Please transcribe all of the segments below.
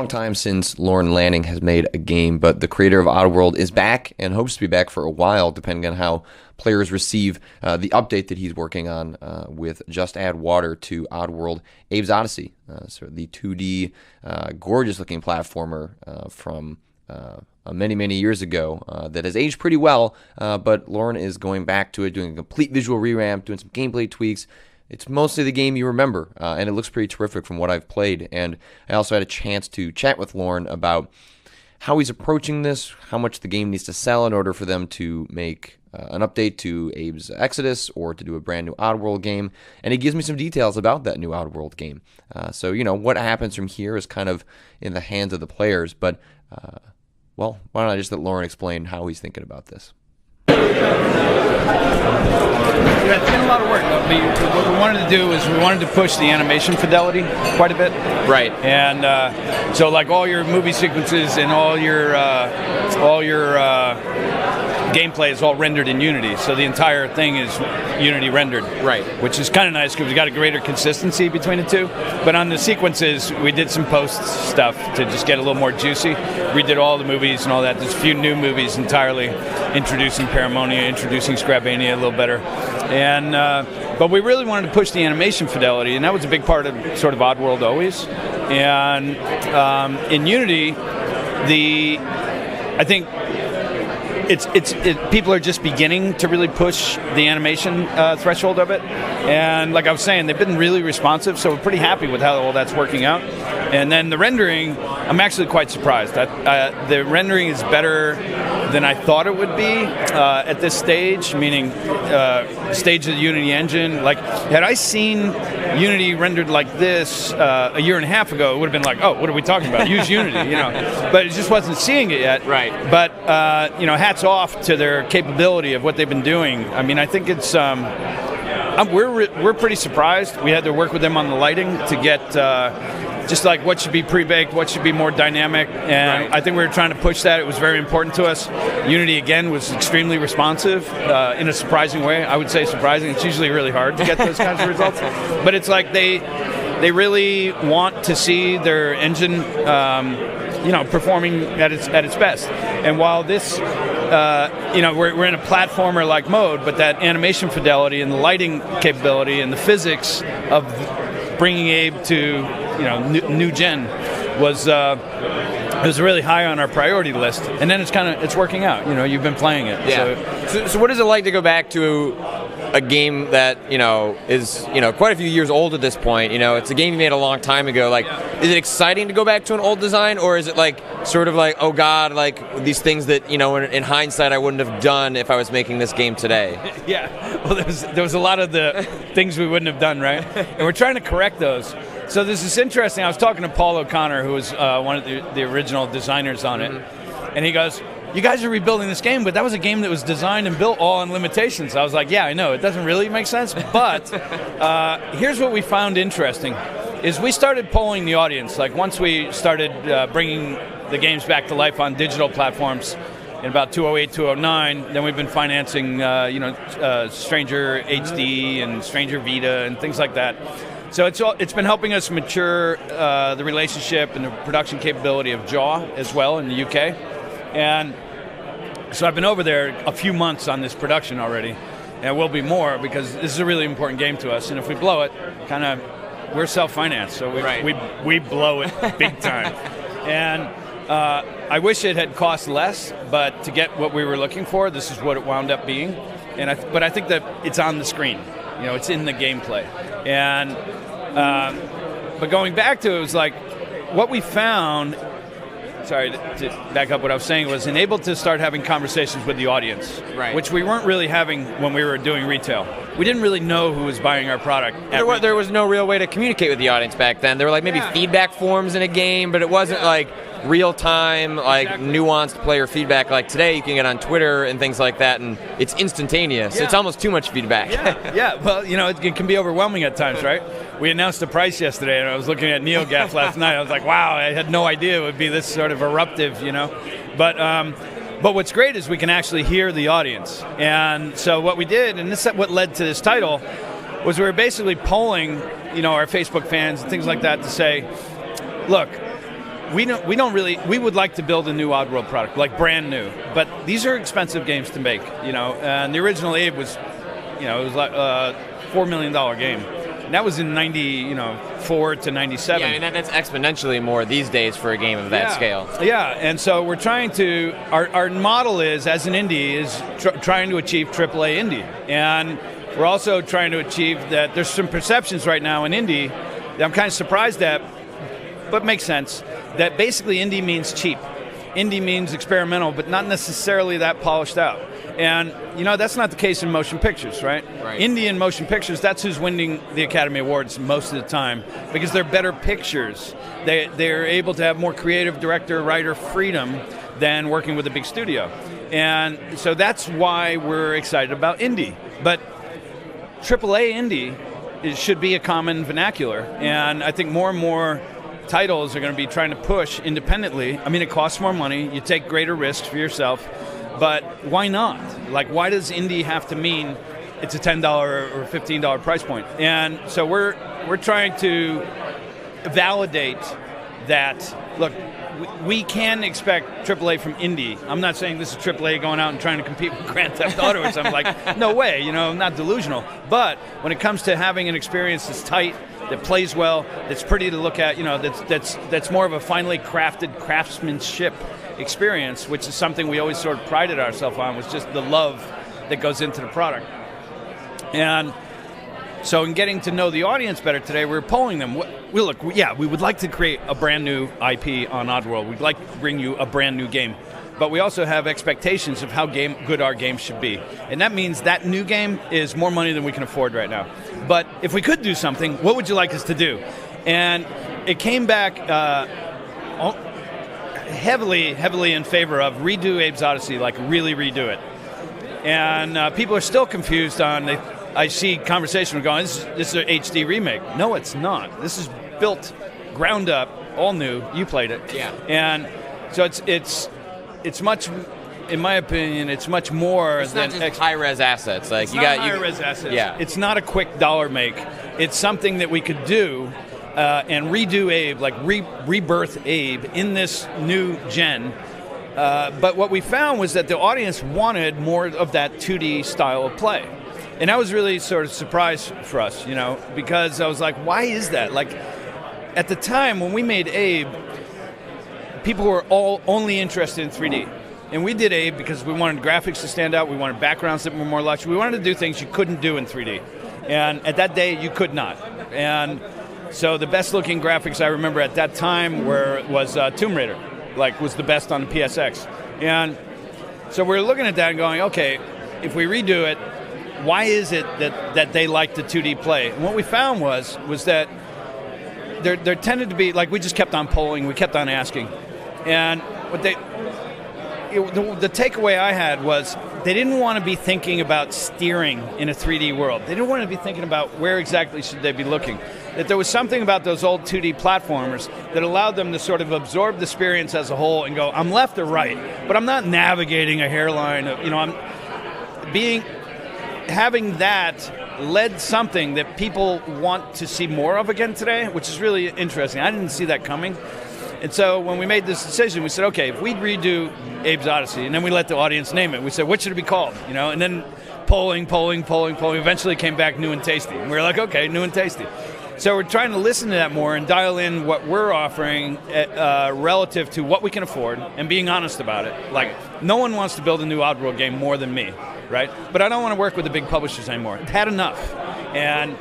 long time since Lorne Lanning has made a game, but the creator of Oddworld is back and hopes to be back for a while, depending on how players receive the update that he's working on with Just Add Water to Oddworld Abe's Odyssey. So the 2D, gorgeous-looking platformer from many, many years ago that has aged pretty well, but Lorne is going back to it, doing a complete visual revamp, doing some gameplay tweaks. It's mostly the game you remember, and it looks pretty terrific from what I've played. And I also had a chance to chat with Lorne about how he's approaching this, how much the game needs to sell in order for them to make an update to Abe's Exodus or to do a brand new Oddworld game. And he gives me some details about that new Oddworld game. So, what happens from here is kind of in the hands of the players. But, why don't I just let Lorne explain how he's thinking about this? Yeah, it's been a lot of work. What we wanted to do is we wanted to push the animation fidelity quite a bit. Right. And so like all your movie sequences and all your gameplay is all rendered in Unity. So the entire thing is Unity rendered. Right. Which is kind of nice because we got a greater consistency between the two. But on the sequences, we did some post stuff to just get a little more juicy. We did all the movies and all that. There's a few new movies entirely, introducing Paramonia, introducing Scrabania a little better. And but we really wanted to push the animation fidelity, and that was a big part of sort of Oddworld always. And in Unity, I think people are just beginning to really push the animation threshold of it. And like I was saying, they've been really responsive, so we're pretty happy with how all that's working out. And then the rendering, I'm actually quite surprised. The rendering is better than I thought it would be at this stage, meaning stage of the Unity engine. Like, had I seen Unity rendered like this a year and a half ago, it would have been like, oh, what are we talking about? Use Unity, But it just wasn't seeing it yet. Right. But, hats off to their capability of what they've been doing. I mean, I think it's... we're pretty surprised. We had to work with them on the lighting to get... just like what should be pre-baked, what should be more dynamic, and right. I think we were trying to push that. It was very important to us. Unity, again, was extremely responsive in a surprising way. I would say surprising. It's usually really hard to get those kinds of results. But it's like they really want to see their engine performing at its best. And while this, we're in a platformer-like mode, but that animation fidelity and the lighting capability and the physics of bringing Abe to new gen was really high on our priority list, and then it's working out. You've been playing it. Yeah. So what is it like to go back to a game that is quite a few years old at this point? It's a game you made a long time ago. Like, is it exciting to go back to an old design, or is it like sort of like, oh God, like these things that in hindsight I wouldn't have done if I was making this game today? Yeah. Well, there was a lot of the things we wouldn't have done, right? And we're trying to correct those. So this is interesting. I was talking to Paul O'Connor, who was one of the original designers on it, and he goes, you guys are rebuilding this game, but that was a game that was designed and built all on limitations. I was like, yeah, I know. It doesn't really make sense, but here's what we found interesting, is we started polling the audience. Like, once we started bringing the games back to life on digital platforms in about 2008, 2009, then we've been financing, Stranger HD and Stranger Vita and things like that. So it's been helping us mature the relationship and the production capability of Jaw as well in the UK. And so I've been over there a few months on this production already, and it will be more because this is a really important game to us. And if we blow it, we're self-financed, so we blow it big time. And I wish it had cost less, but to get what we were looking for, this is what it wound up being. But I think that it's on the screen. It's in the gameplay. And but going back to it, was like what we found. Sorry, to back up what I was saying, was enabled to start having conversations with the audience, which we weren't really having when we were doing retail. We didn't really know who was buying our product. There was no real way to communicate with the audience back then. There were like maybe feedback forms in a game, but it wasn't like real-time, like nuanced player feedback. Like today, you can get on Twitter and things like that, and it's instantaneous. It's almost too much feedback. Well, it can be overwhelming at times, right? We announced the price yesterday, and I was looking at NeoGAF last night. I was like, wow, I had no idea it would be this sort of eruptive, But what's great is we can actually hear the audience. And so what we did, and this is what led to this title, was we were basically polling, our Facebook fans and things like that to say, look, we would like to build a new Oddworld product, like brand new, but these are expensive games to make, and the original Abe was, it was like a $4 million game. And that was in 94 to 97. Yeah, I mean, that's exponentially more these days for a game of that scale. Yeah, and so we're trying to, our model is, as an indie, is trying to achieve AAA indie. And we're also trying to achieve that. There's some perceptions right now in indie that I'm kind of surprised at, but makes sense, that basically indie means cheap. Indie means experimental, but not necessarily that polished out. And, that's not the case in motion pictures, right? Indie in motion pictures, that's who's winning the Academy Awards most of the time, because they're better pictures. They're able to have more creative director, writer freedom than working with a big studio. And so that's why we're excited about indie. But AAA indie should be a common vernacular. And I think more and more titles are going to be trying to push independently. I mean, it costs more money. You take greater risks for yourself. But why not? Like, why does indie have to mean it's a $10 or $15 price point? And so we're trying to validate that, look, we can expect AAA from indie. I'm not saying this is AAA going out and trying to compete with Grand Theft Auto or something. Like, no way, I'm not delusional. But when it comes to having an experience that's tight, that plays well, that's pretty to look at, that's more of a finely crafted craftsmanship experience, which is something we always sort of prided ourselves on, was just the love that goes into the product. And so in getting to know the audience better today, we're polling them. We would like to create a brand new IP on Oddworld. We'd like to bring you a brand new game. But we also have expectations of how good our game should be. And that means that new game is more money than we can afford right now. But if we could do something, what would you like us to do? And it came back heavily in favor of redo Abe's Odyssey, like really redo it. And people are still confused on, I see conversation going, this is an HD remake. No, it's not. This is built ground up, all new. You played it. Yeah. And so it's much, in my opinion, it's much more it's than not just high-res assets. Like, it's not high-res assets. Yeah. It's not a quick dollar make. It's something that we could do and redo Abe, like rebirth Abe in this new gen. But what we found was that the audience wanted more of that 2D style of play. And that was really sort of a surprise for us, because I was like, why is that? Like, at the time when we made Abe, people were all only interested in 3D. And we did Abe because we wanted graphics to stand out, we wanted backgrounds that were more lush, we wanted to do things you couldn't do in 3D. And at that day, you could not. And so the best looking graphics I remember at that time was Tomb Raider, was the best on the PSX. And so we're looking at that and going, okay, if we redo it, why is it that they like the 2D play? And what we found was that there tended to be, we just kept on polling, we kept on asking. And the takeaway I had was they didn't want to be thinking about steering in a 3D world. They didn't want to be thinking about where exactly should they be looking. That there was something about those old 2D platformers that allowed them to sort of absorb the experience as a whole and go, I'm left or right, but I'm not navigating a hairline. Having that led something that people want to see more of again today, which is really interesting. I didn't see that coming. And so when we made this decision, we said, okay, if we'd redo Abe's Odyssey, and then we let the audience name it, we said, what should it be called? And then polling, eventually came back New and Tasty. And we were like, okay, New and Tasty. So we're trying to listen to that more and dial in what we're offering relative to what we can afford and being honest about it. Like, no one wants to build a new Oddworld game more than me, right? But I don't want to work with the big publishers anymore. I've had enough. And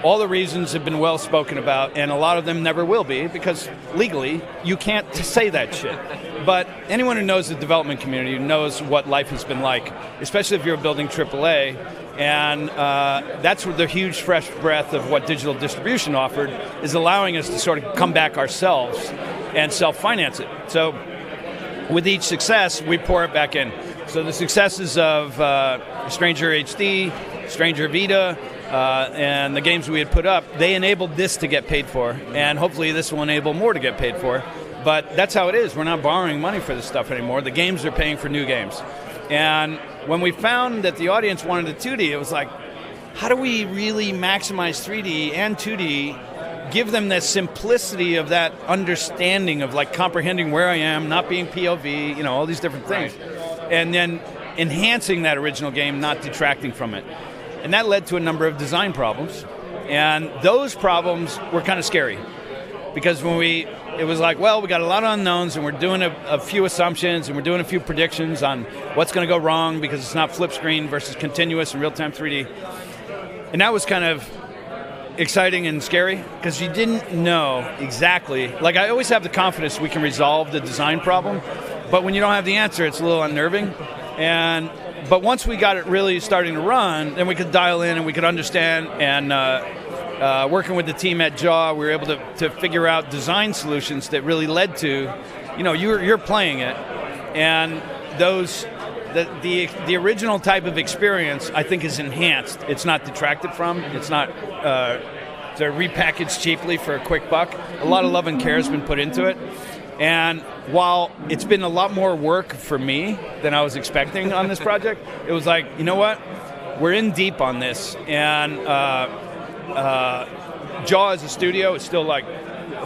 all the reasons have been well spoken about, and a lot of them never will be, because legally you can't say that shit. But anyone who knows the development community knows what life has been like, especially if you're building AAA. And that's where the huge fresh breath of what digital distribution offered is allowing us to sort of come back ourselves and self-finance it. So with each success, we pour it back in. So the successes of Stranger HD, Stranger Vita, and the games we had put up, they enabled this to get paid for, and hopefully this will enable more to get paid for. But that's how it is. We're not borrowing money for this stuff anymore. The games are paying for new games. And when we found that the audience wanted a 2D, it was like, how do we really maximize 3D and 2D give them that simplicity of that understanding of like comprehending where I am, not being POV, you know, all these different things. Right. And then enhancing that original game, not detracting from it. And that led to a number of design problems. And those problems were kind of scary because it was like, well, we got a lot of unknowns and we're doing a few assumptions and we're doing a few predictions on what's going to go wrong because it's not flip screen versus continuous and real-time 3D. And that was kind of exciting and scary because you didn't know exactly. Like, I always have the confidence we can resolve the design problem, but when you don't have the answer, it's a little unnerving. But once we got it really starting to run, then we could dial in and we could understand. And working with the team at Jaw, we were able to figure out design solutions that really led to, you know, you're playing it, and the original type of experience, I think, is enhanced. It's not detracted from. It's not they're repackaged cheaply for a quick buck. A lot of love and care has been put into it. And while it's been a lot more work for me than I was expecting on this project, it was like, you know what? We're in deep on this. And Jaw as a studio is still like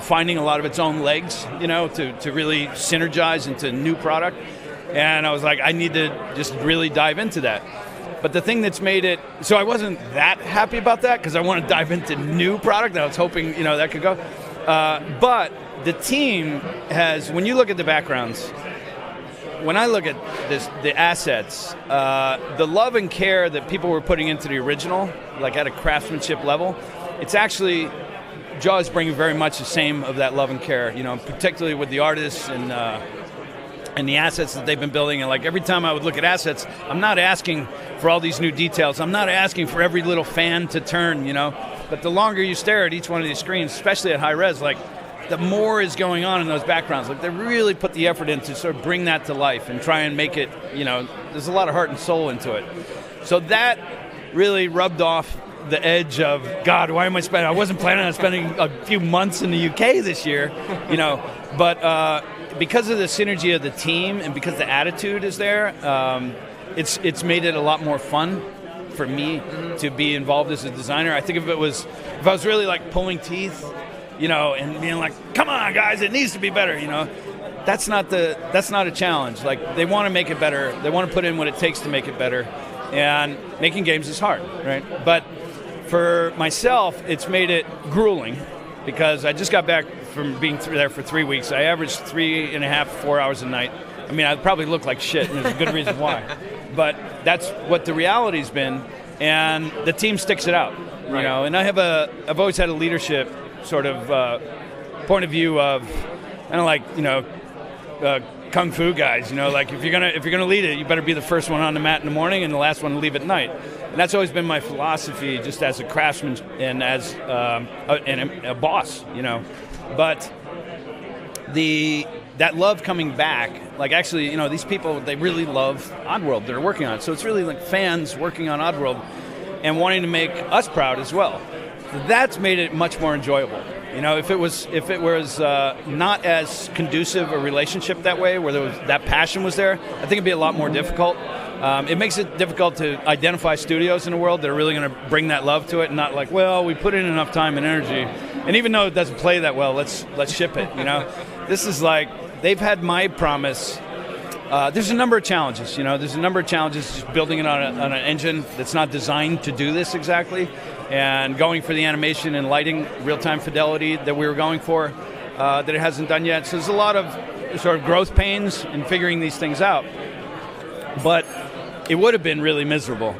finding a lot of its own legs, you know, to really synergize into new product. And I was like, I need to just really dive into that. But the thing that's made it, so I wasn't that happy about that because I want to dive into new product. And I was hoping, you know, that could go. But the team has, when you look at the backgrounds, when I look at the assets, the love and care that people were putting into the original, like at a craftsmanship level, it's actually, Jaw is bringing very much the same of that love and care, you know, particularly with the artists and the assets that they've been building. And like every time I would look at assets, I'm not asking for all these new details. I'm not asking for every little fan to turn, you know. But the longer you stare at each one of these screens, especially at high res, like the more is going on in those backgrounds. Like they really put the effort in to sort of bring that to life and try and make it, you know, there's a lot of heart and soul into it. So that really rubbed off the edge of, God, why am I spending? I wasn't planning on spending a few months in the UK this year, you know. But because of the synergy of the team and because the attitude is there, it's made it a lot more fun for me to be involved as a designer. I think if I was really like pulling teeth, you know, and being like, come on guys, it needs to be better, you know, that's not a challenge. Like they want to make it better. They want to put in what it takes to make it better. And making games is hard, right? But for myself, it's made it grueling because I just got back from being there for 3 weeks. I averaged 3.5, 4 hours a night. I mean, I probably look like shit, and there's a good reason why. But that's what the reality's been, and the team sticks it out, you know. And I've always had a leadership sort of point of view of, kind of like, you know, kung fu guys, you know, like if you're gonna lead it, you better be the first one on the mat in the morning and the last one to leave at night. And that's always been my philosophy, just as a craftsman and as a boss, you know. But that love coming back, like actually, you know, these people, they really love Oddworld. They're working on it. So it's really like fans working on Oddworld and wanting to make us proud as well. So that's made it much more enjoyable. You know, if it was not as conducive a relationship that way, where that passion was there, I think it'd be a lot more difficult. It makes it difficult to identify studios in the world that are really going to bring that love to it, and not like, well, we put in enough time and energy, and even though it doesn't play that well, let's ship it. You know, this is like they've had my promise. There's a number of challenges. You know, there's a number of challenges just building it on an engine that's not designed to do this exactly, and going for the animation and lighting, real-time fidelity that we were going for, that it hasn't done yet. So there's a lot of sort of growth pains in figuring these things out. But it would have been really miserable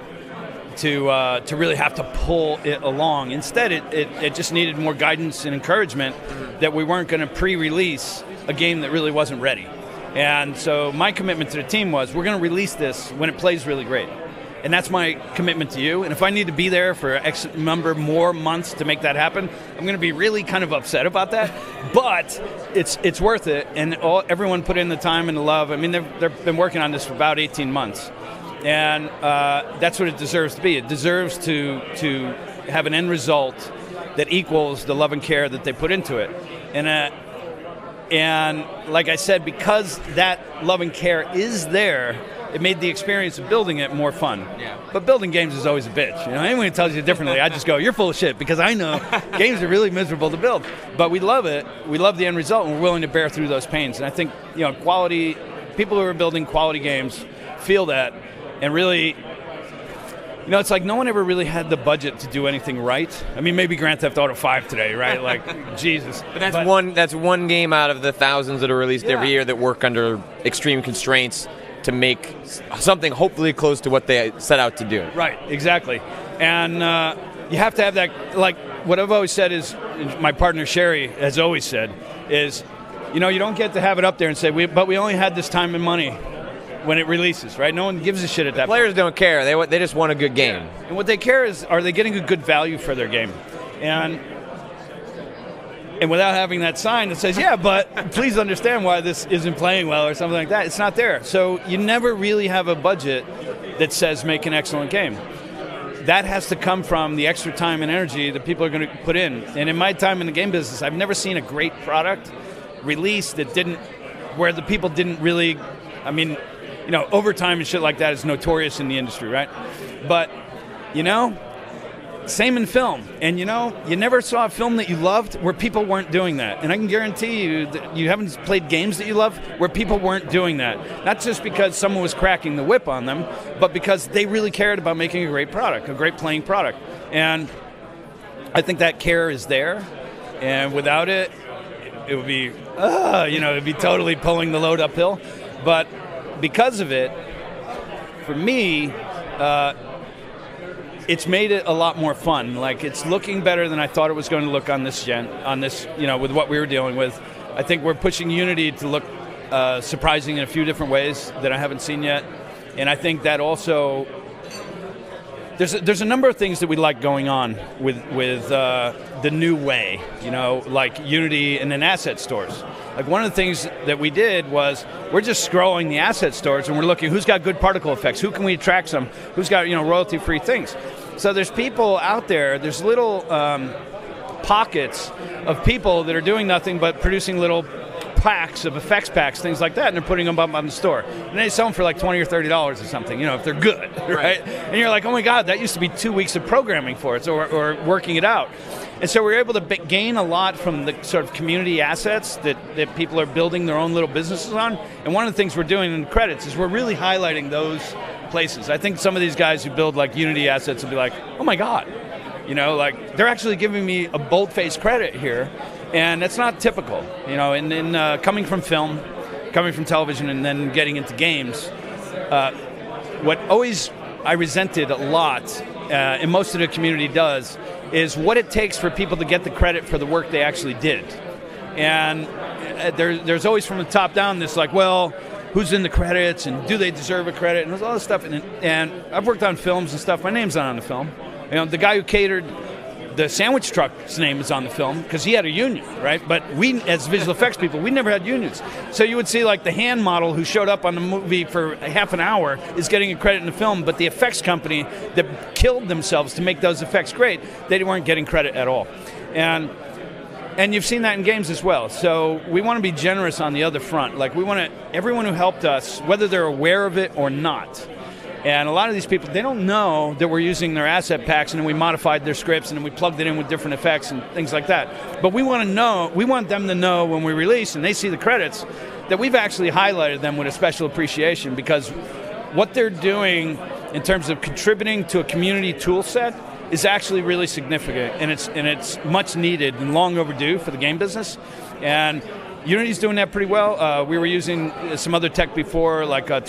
to really have to pull it along. Instead, it just needed more guidance and encouragement that we weren't going to pre-release a game that really wasn't ready. And so my commitment to the team was, we're going to release this when it plays really great. And that's my commitment to you. And if I need to be there for X number more months to make that happen, I'm going to be really kind of upset about that. But it's worth it. And everyone put in the time and the love. I mean, they've been working on this for about 18 months. And that's what it deserves to be. It deserves to have an end result that equals the love and care that they put into it. And like I said, because that love and care is there, it made the experience of building it more fun. Yeah. But building games is always a bitch. Anyone who tells you differently, I just go, you're full of shit, because I know games are really miserable to build. But we love it. We love the end result, and we're willing to bear through those pains. And I think, quality, people who are building quality games feel that, and really, it's like no one ever really had the budget to do anything right. I mean, maybe Grand Theft Auto 5 today, right? Like, Jesus. But that's one game out of the thousands that are released every year that work under extreme constraints to make something hopefully close to what they set out to do. Right, exactly. And you have to have that, like, what I've always said is, my partner Sherry has always said, is, you don't get to have it up there and say, but we only had this time and money when it releases, right? No one gives a shit at that Players point. don't care. They just want a good game. Yeah. And what they care is, are they getting a good value for their game? And without having that sign that says, yeah, but please understand why this isn't playing well or something like that, it's not there. So you never really have a budget that says make an excellent game. That has to come from the extra time and energy that people are going to put in. And in my time in the game business, I've never seen a great product released where the people didn't really, overtime and shit like that is notorious in the industry, right? But, same in film. And, you never saw a film that you loved where people weren't doing that. And I can guarantee you that you haven't played games that you love where people weren't doing that. Not just because someone was cracking the whip on them, but because they really cared about making a great product, a great playing product. And I think that care is there. And without it, it would be, it'd be totally pulling the load uphill. But because of it, for me, it's made it a lot more fun. Like, it's looking better than I thought it was going to look on this with what we were dealing with. I think we're pushing Unity to look surprising in a few different ways that I haven't seen yet. And I think that also, there's a number of things that we like going on with the new way, like Unity and then asset stores. Like, one of the things that we did was we're just scrolling the asset stores and we're looking who's got good particle effects, who can we attract some, who's got royalty-free things. So there's people out there, there's little pockets of people that are doing nothing but producing little packs of effects packs, things like that, and they're putting them up on the store. And they sell them for like $20 or $30 or something, if they're good, right? And you're like, oh my God, that used to be 2 weeks of programming for it, or working it out. And so we're able to gain a lot from the sort of community assets that people are building their own little businesses on. And one of the things we're doing in the credits is we're really highlighting those places. I think some of these guys who build like Unity assets will be like, oh my God, like they're actually giving me a bold-faced credit here. And that's not typical, and then coming from film, coming from television, and then getting into games, what always I resented a lot, and most of the community does, is what it takes for people to get the credit for the work they actually did. And there's always from the top down this like, well, who's in the credits, and do they deserve a credit, and there's all this stuff. And I've worked on films and stuff. My name's not on the film. The guy who catered the sandwich truck's name is on the film because he had a union, right? But we, as visual effects people, we never had unions. So you would see like the hand model who showed up on the movie for half an hour is getting a credit in the film, but the effects company that killed themselves to make those effects great, they weren't getting credit at all. And you've seen that in games as well. So we want to be generous on the other front. Like, we want everyone who helped us, whether they're aware of it or not. And a lot of these people, they don't know that we're using their asset packs, and then we modified their scripts, and then we plugged it in with different effects and things like that. But we want them to know when we release and they see the credits that we've actually highlighted them with a special appreciation, because what they're doing in terms of contributing to a community tool set is actually really significant, and it's much needed and long overdue for the game business. And Unity's doing that pretty well. We were using some other tech before, like Torque.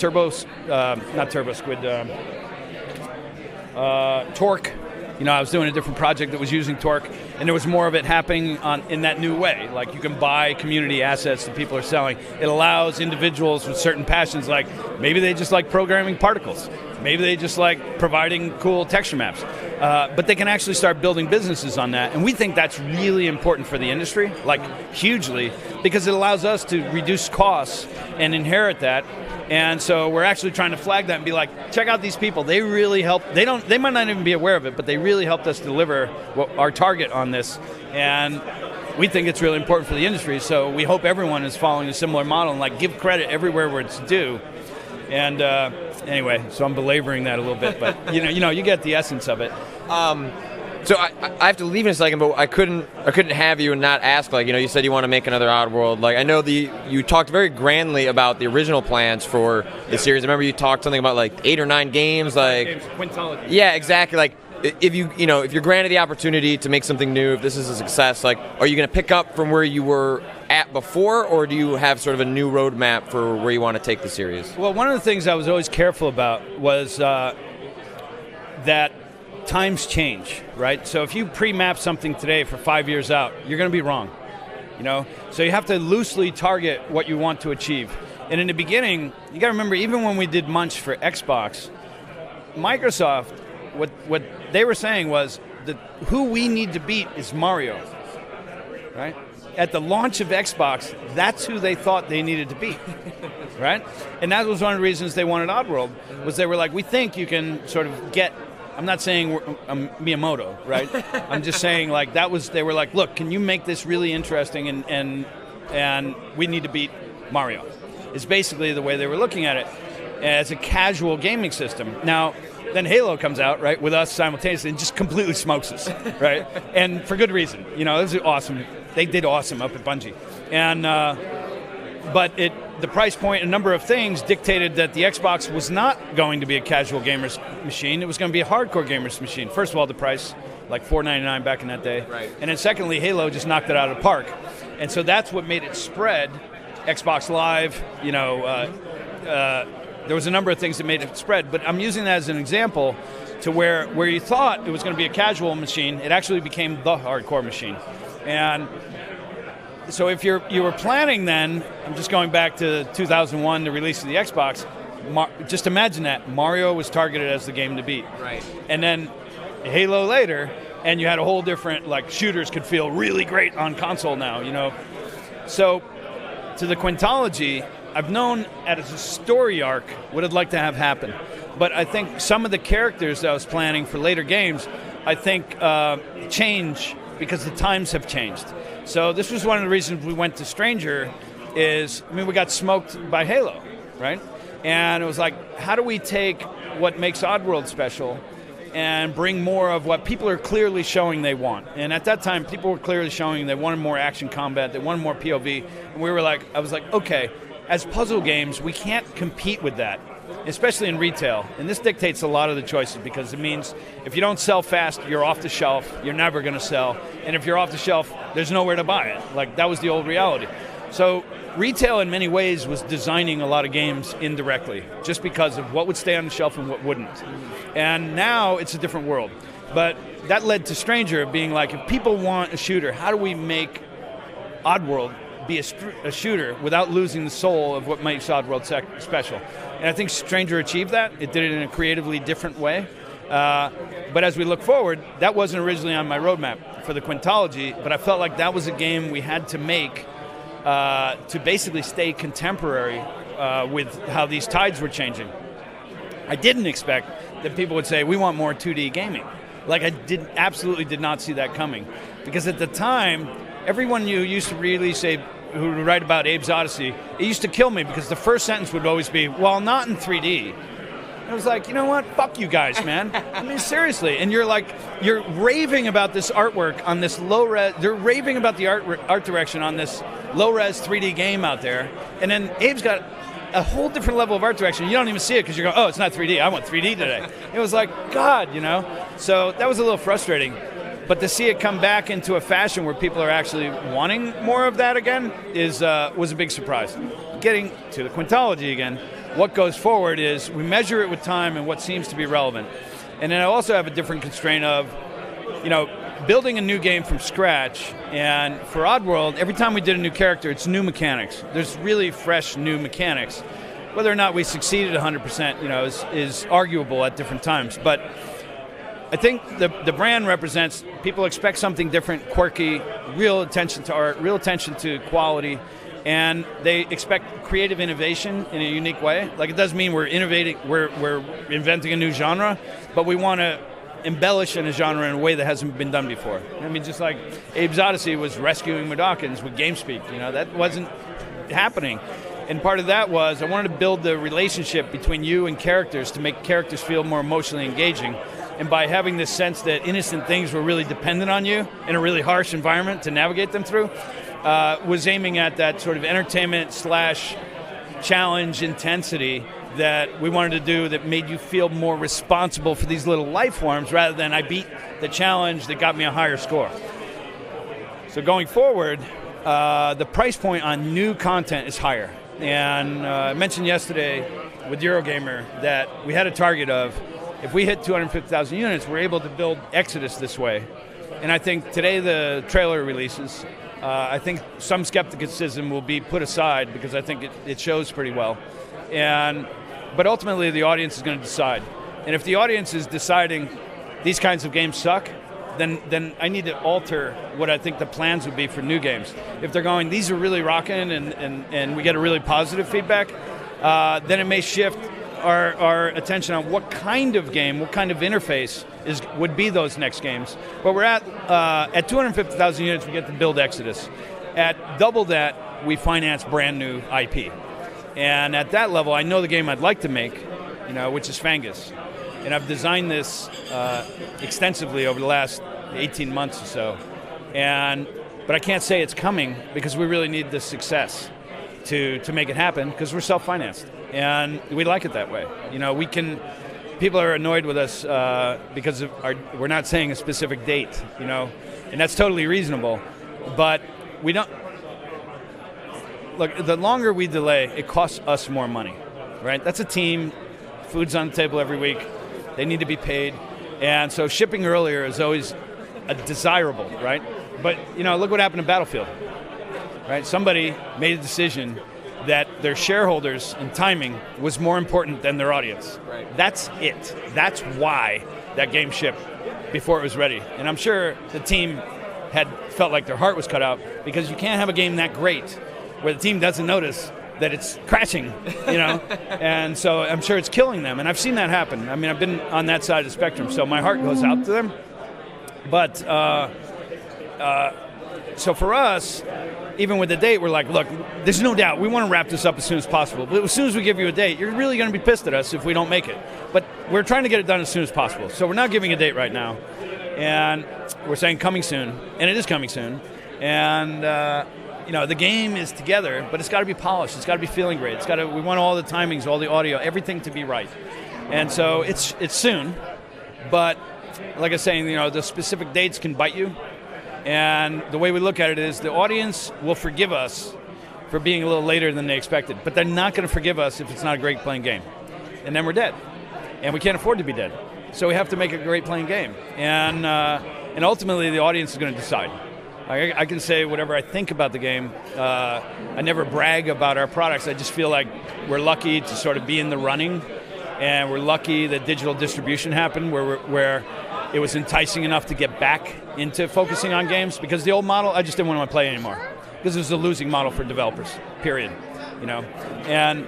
I was doing a different project that was using Torque, and there was more of it happening in that new way. Like, you can buy community assets that people are selling. It allows individuals with certain passions, like maybe they just like programming particles. Maybe they just like providing cool texture maps. But they can actually start building businesses on that. And we think that's really important for the industry, like hugely, because it allows us to reduce costs and inherit that. And so we're actually trying to flag that and be like, check out these people. They really help. They might not even be aware of it, but they really helped us deliver our target on this. And we think it's really important for the industry. So we hope everyone is following a similar model and like give credit everywhere where it's due. And anyway, so I'm belaboring that a little bit, but you get the essence of it. So I have to leave in a second, but I couldn't have you and not ask. Like, you said you want to make another Oddworld. Like, I know you talked very grandly about the original plans for the series. I remember you talked something about like 8 or 9 games. Like, Quintology. Yeah, exactly. Like, if you're granted the opportunity to make something new, if this is a success, like, are you going to pick up from where you were at before, or do you have sort of a new roadmap for where you want to take the series? Well, one of the things I was always careful about was that times change, right? So if you pre-map something today for 5 years out, you're going to be wrong, So you have to loosely target what you want to achieve. And in the beginning, you got to remember, even when we did Munch for Xbox, Microsoft, what they were saying was that who we need to beat is Mario, right? At the launch of Xbox, that's who they thought they needed to beat, right? And that was one of the reasons they wanted Oddworld, was they were like, we think you can sort of get. I'm not saying I'm Miyamoto, right? I'm just saying, like, they were like, look, can you make this really interesting, and we need to beat Mario. It's basically the way they were looking at it, as a casual gaming system. Now, then Halo comes out, right, with us simultaneously, and just completely smokes us, right? And for good reason. It was awesome. They did awesome up at Bungie. And but the price point, a number of things dictated that the Xbox was not going to be a casual gamer's machine. It was going to be a hardcore gamer's machine. First of all, the price, like $4.99 back in that day. Right. And then secondly, Halo just knocked it out of the park. And so that's what made it spread. Xbox Live, there was a number of things that made it spread. But I'm using that as an example to where you thought it was going to be a casual machine, it actually became the hardcore machine. And so if you were planning then, I'm just going back to 2001, the release of the Xbox, just imagine that. Mario was targeted as the game to beat. Right. And then Halo later, and you had a whole different, like, shooters could feel really great on console now, So to the Quintology, I've known as a story arc what I'd like to have happen. But I think some of the characters that I was planning for later games, I think change because the times have changed. So this was one of the reasons we went to Stranger we got smoked by Halo, right? And it was like, how do we take what makes Oddworld special and bring more of what people are clearly showing they want? And at that time, people were clearly showing they wanted more action combat, they wanted more POV. And I was like, okay, as puzzle games, we can't compete with that, especially in retail. And this dictates a lot of the choices, because it means if you don't sell fast, you're off the shelf, you're never going to sell. And if you're off the shelf, there's nowhere to buy it. Like, that was the old reality. So retail in many ways was designing a lot of games indirectly, just because of what would stay on the shelf and what wouldn't. And now it's a different world. But that led to Stranger being like, if people want a shooter, how do we make Oddworld be a shooter without losing the soul of what makes Oddworld special? And I think Stranger achieved that. It did it in a creatively different way. But as we look forward, that wasn't originally on my roadmap for the Quintology, but I felt like that was a game we had to make to basically stay contemporary with how these tides were changing. I didn't expect that people would say, we want more 2D gaming. Like, I absolutely did not see that coming. Because at the time, everyone you used to really say, who would write about Abe's Odyssey, it used to kill me, because the first sentence would always be, well, not in 3D. I was like, you know what? Fuck you guys, man. I mean, seriously. And you're raving about this artwork on this low-res, they're raving about the art direction on this low-res 3D game out there. And then Abe's got a whole different level of art direction. You don't even see it because you're going, oh, it's not 3D. I want 3D today. It was like, God, So that was a little frustrating. But to see it come back into a fashion where people are actually wanting more of that again was a big surprise. Getting to the Quintology again, what goes forward is we measure it with time and what seems to be relevant. And then I also have a different constraint of, building a new game from scratch. And for Oddworld, every time we did a new character, it's new mechanics. There's really fresh new mechanics. Whether or not we succeeded 100%, is arguable at different times. But I think the brand represents, people expect something different, quirky, real attention to art, real attention to quality, and they expect creative innovation in a unique way. Like, it doesn't mean we're innovating, we're inventing a new genre, but we want to embellish in a genre in a way that hasn't been done before. I mean, just like Abe's Odyssey was rescuing Mudokons with GameSpeak, that wasn't happening. And part of that was I wanted to build the relationship between you and characters to make characters feel more emotionally engaging. And by having this sense that innocent things were really dependent on you in a really harsh environment to navigate them through, was aiming at that sort of entertainment / challenge intensity that we wanted to do that made you feel more responsible for these little life forms rather than I beat the challenge that got me a higher score. So going forward, the price point on new content is higher. And I mentioned yesterday with Eurogamer that we had a target of, if we hit 250,000 units, we're able to build Exodus this way. And I think today the trailer releases, I think some skepticism will be put aside because I think it shows pretty well. But ultimately the audience is going to decide. And if the audience is deciding these kinds of games suck, then I need to alter what I think the plans would be for new games. If they're going, these are really rocking and we get a really positive feedback, then it may shift our attention on what kind of game, what kind of interface would be those next games. But we're at 250,000 units, we get to build Exodus. At double that, we finance brand new IP. And at that level, I know the game I'd like to make, which is Fangus. And I've designed this extensively over the last 18 months or so. But I can't say it's coming because we really need the success to make it happen because we're self-financed. And we like it that way. People are annoyed with us because we're not saying a specific date, and that's totally reasonable. But we don't, look, the longer we delay, it costs us more money, right? That's a team, food's on the table every week, they need to be paid. And so shipping earlier is always a desirable, right? But, look what happened in Battlefield, right? Somebody made a decision that their shareholders and timing was more important than their audience. Right. That's it. That's why that game shipped before it was ready. And I'm sure the team had felt like their heart was cut out because you can't have a game that great where the team doesn't notice that it's crashing, And so I'm sure it's killing them. And I've seen that happen. I mean, I've been on that side of the spectrum, so my heart goes out to them. But so for us, even with the date, we're like, look, there's no doubt we want to wrap this up as soon as possible. But as soon as we give you a date, you're really going to be pissed at us if we don't make it. But we're trying to get it done as soon as possible. So we're not giving a date right now. And we're saying coming soon. And it is coming soon. And, the game is together, but it's got to be polished. It's got to be feeling great. We want all the timings, all the audio, everything to be right. And so it's soon. But like I was saying, the specific dates can bite you. And the way we look at it is the audience will forgive us for being a little later than they expected, but they're not going to forgive us if it's not a great playing game. And then we're dead. And we can't afford to be dead. So we have to make a great playing game. And ultimately the audience is going to decide. I can say whatever I think about the game. I never brag about our products. I just feel like we're lucky to sort of be in the running. And we're lucky that digital distribution happened where it was enticing enough to get back into focusing on games, because the old model, I just didn't want to play anymore because it was a losing model for developers, period. And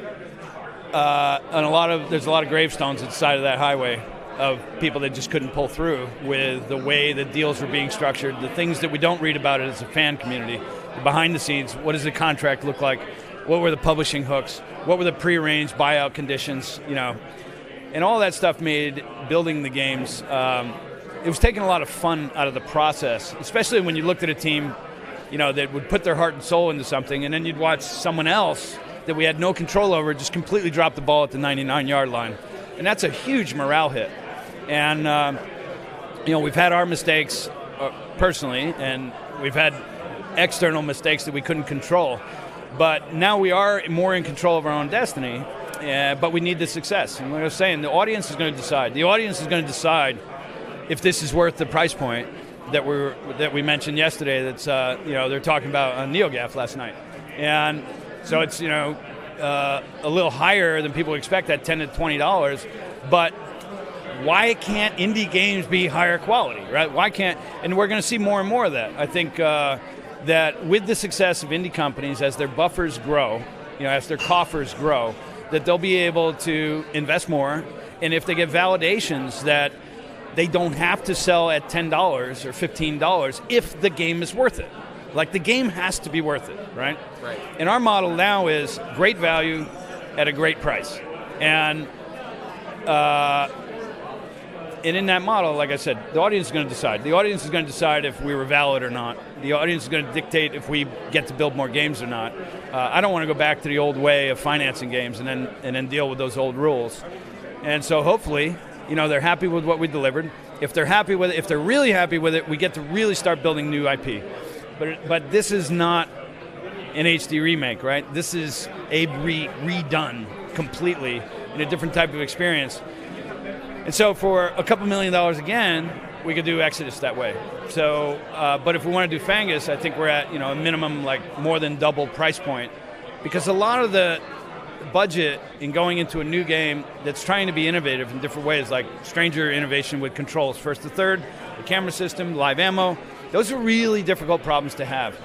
there's a lot of gravestones at the side of that highway of people that just couldn't pull through with the way the deals were being structured, the things that we don't read about it as a fan community, the behind the scenes, what does the contract look like, what were the publishing hooks, what were the prearranged buyout conditions, and all that stuff made building the games, it was taking a lot of fun out of the process, especially when you looked at a team, that would put their heart and soul into something, and then you'd watch someone else that we had no control over just completely drop the ball at the 99-yard line. And that's a huge morale hit. And, we've had our mistakes personally, and we've had external mistakes that we couldn't control. But now we are more in control of our own destiny, but we need the success. And like I was saying, the audience is going to decide. The audience is going to decide if this is worth the price point that we mentioned yesterday. That's they're talking about on NeoGAF last night, and so it's a little higher than people expect at $10 to $20. But why can't indie games be higher quality, right? Why can't? And we're going to see more and more of that. I think that with the success of indie companies, as their buffers grow, as their coffers grow, that they'll be able to invest more, and if they get validations that they don't have to sell at $10 or $15 if the game is worth it. Like, the game has to be worth it, right? Right. And our model now is great value at a great price. And in that model, like I said, the audience is going to decide. The audience is going to decide if we were valid or not. The audience is going to dictate if we get to build more games or not. I don't want to go back to the old way of financing games and then deal with those old rules. And so hopefully, they're happy with what we delivered. If they're happy with it, if they're really happy with it, we get to really start building new IP. But this is not an HD remake, right? This is a redone completely in a different type of experience. And so for a couple $1 million again, we could do Exodus that way. So, but if we want to do Fangus, I think we're at a minimum like more than double price point, because a lot of the budget in going into a new game that's trying to be innovative in different ways, like Stranger innovation with controls, first to third, the camera system, live ammo, those are really difficult problems to have,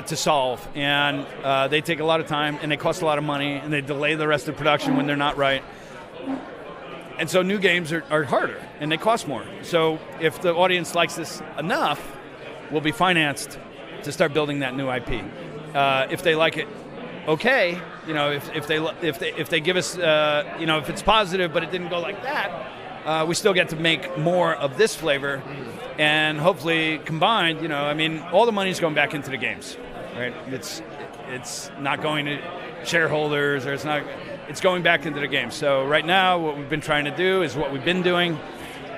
to solve, and they take a lot of time, and they cost a lot of money, and they delay the rest of production when they're not right. And so new games are harder, and they cost more. So if the audience likes this enough, we'll be financed to start building that new IP. If they like it, okay. If they give us, if it's positive, but it didn't go like that, we still get to make more of this flavor, and hopefully combined. All the money's going back into the games, right? It's not going to shareholders, or it's going back into the game. So right now, what we've been trying to do is what we've been doing,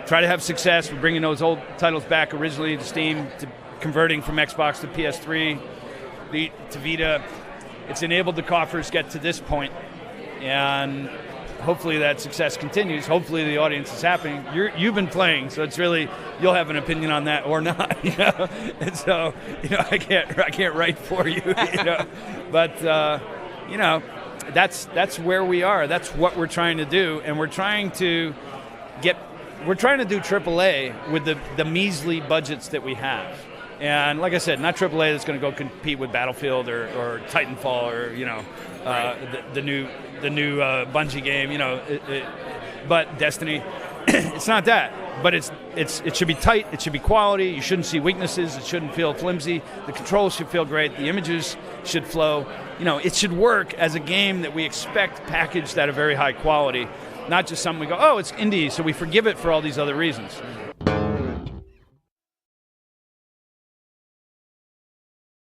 try to have success. We're bringing those old titles back originally to Steam, to converting from Xbox to PS3, to Vita. It's enabled the coffers get to this point, and hopefully that success continues. Hopefully the audience is happy. You've been playing, so it's really, you'll have an opinion on that or not. And so I can't write for you. But that's where we are. That's what we're trying to do, and we're trying to do AAA with the measly budgets that we have. And like I said, not AAA that's going to go compete with Battlefield or Titanfall or the new Bungie game, but Destiny. It's not that, but it should be tight. It should be quality. You shouldn't see weaknesses. It shouldn't feel flimsy. The controls should feel great. The images should flow. It should work as a game that we expect packaged at a very high quality, not just something we go, oh, it's indie, so we forgive it for all these other reasons.